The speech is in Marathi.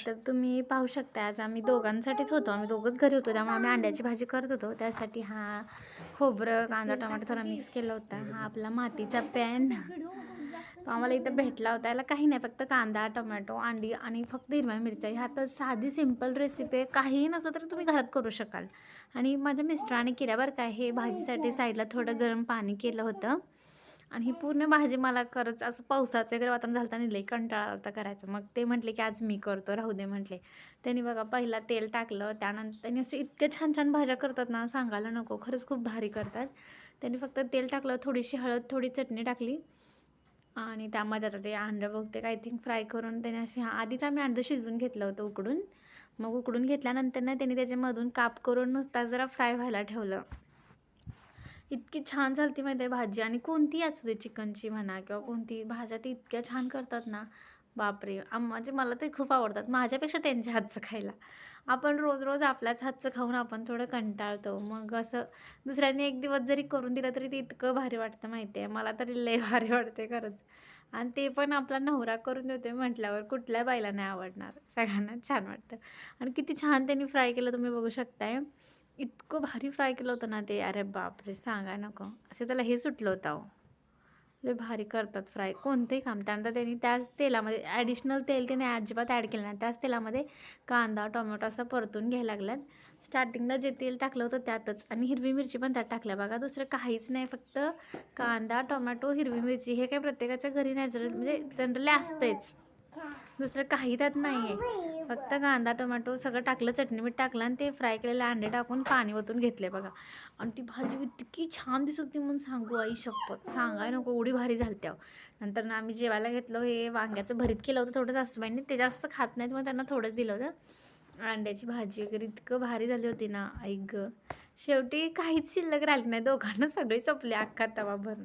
तर तुम्ही पाहू शकता आज आम्ही दोघांसाठीच होतो. आम्ही दोघंच घरी होतो. त्यामुळे आम्ही अंड्याची भाजी करत होतो. त्यासाठी हा खोबरं, कांदा, टोमॅटो थोडा मिक्स केला होता. हा आपला मातीचा पॅन तो आम्हाला इथं भेटला होता. याला काही नाही, फक्त कांदा, टोमॅटो, अंडी आणि फक्त हिरव्या मिरच्या. ह्या तर साधी सिंपल रेसिपी आहे. काहीही नसलं तरी तुम्ही घरात करू शकाल. आणि माझ्या मिस्टरांनी केल्या बरं का. हे भाजीसाठी साईडला थोडं गरम पाणी केलं होतं. आणि ही पूर्ण भाजी मला खरंच असं पावसाचं वगैरे वातावरण झालं आणि लई कंटाळा आला करायचं. मग ते म्हटले की आज मी करतो, राहू दे म्हटले. त्यांनी बघा पहिला तेल टाकलं, त्यानंतर त्यांनी असं इतक्या छान छान भाज्या करतात ना, सांगायला नको. खरंच खूप भारी करतात. त्यांनी फक्त तेल टाकलं, थोडीशी हळद, थोडी चटणी टाकली आणि त्यामध्ये आता ते अंडं बघते आय थिंक फ्राय करून त्याने असे आधीच आम्ही अंडं शिजवून घेतलं होतं उकडून. मग उकडून घेतल्यानंतर ना त्यांनी त्याच्यामधून काप करून नुसता जरा फ्राय व्हायला ठेवलं. इतकी छान झालती माहिती आहे भाजी. आणि कोणतीही असू दे, चिकनची म्हणा किंवा कोणती भाज्या ती इतक्या छान करतात ना, बापरे! म्हणजे मला ते खूप आवडतात. माझ्यापेक्षा त्यांच्या हातचं खायला. आपण रोज रोज आपल्याच हातचं खाऊन आपण थोडं कंटाळतो. मग असं दुसऱ्यांनी एक दिवस जरी करून दिलं तरी ते इतकं भारी वाटतं माहिती आहे. मला तरी लय भारी वाटते खरंच. आणि ते पण आपला नवरा करून देतोय म्हटल्यावर कुठल्या बाईला नाही आवडणार. सगळ्यांना छान वाटतं. आणि किती छान त्यांनी फ्राय केलं तुम्ही बघू शकताय. इतकं भारी फ्राय केलं होतं ना ते, अरे बापरे! सांगाय नको. असं त्याला हे सुटलं होतं अहो. लय भारी करतात फ्राय कोणतंही काम. त्यानंतर त्यांनी त्याच तेलामध्ये ॲडिशनल तेल त्याने अजिबात ॲड केलं नाही. त्याच तेलामध्ये कांदा, टोमॅटो असं परतून घ्यायला लागल्यात. स्टार्टिंगला जे तेल टाकलं होतं त्यातच, आणि हिरवी मिरची पण त्यात टाकल्या बघा. दुसरं काहीच नाही, फक्त कांदा, टोमॅटो, हिरवी मिरची. हे काही प्रत्येकाच्या घरी नॅचरल म्हणजे जनरली असतेच. दुसरं काही त्यात नाही आहे. फक्त कांदा, टोमॅटो सगळं टाकलं, चटणी मीठ टाकलं आणि ते फ्राय केलेले अंडे टाकून पाणी ओतून घेतले बघा. आणि ती भाजी इतकी छान दिसत होती म्हणून सांगू आई शपथ, सांगाय नको एवढी भारी झाली त्या. नंतर ना आम्ही जेवायला घेतलं. हे वांग्याचं भरीत केलं होतं थोडं सासूबाईंनी. ते जास्त खात नाहीत मग त्यांना थोडंच दिलं होतं. अंड्याची भाजी वगैरे इतकं भारी झाली होती ना, ऐक गं. शेवटी काहीच शिल्लक राहिली नाही. दोघांना सगळी संपली अख्खा तवा भरून.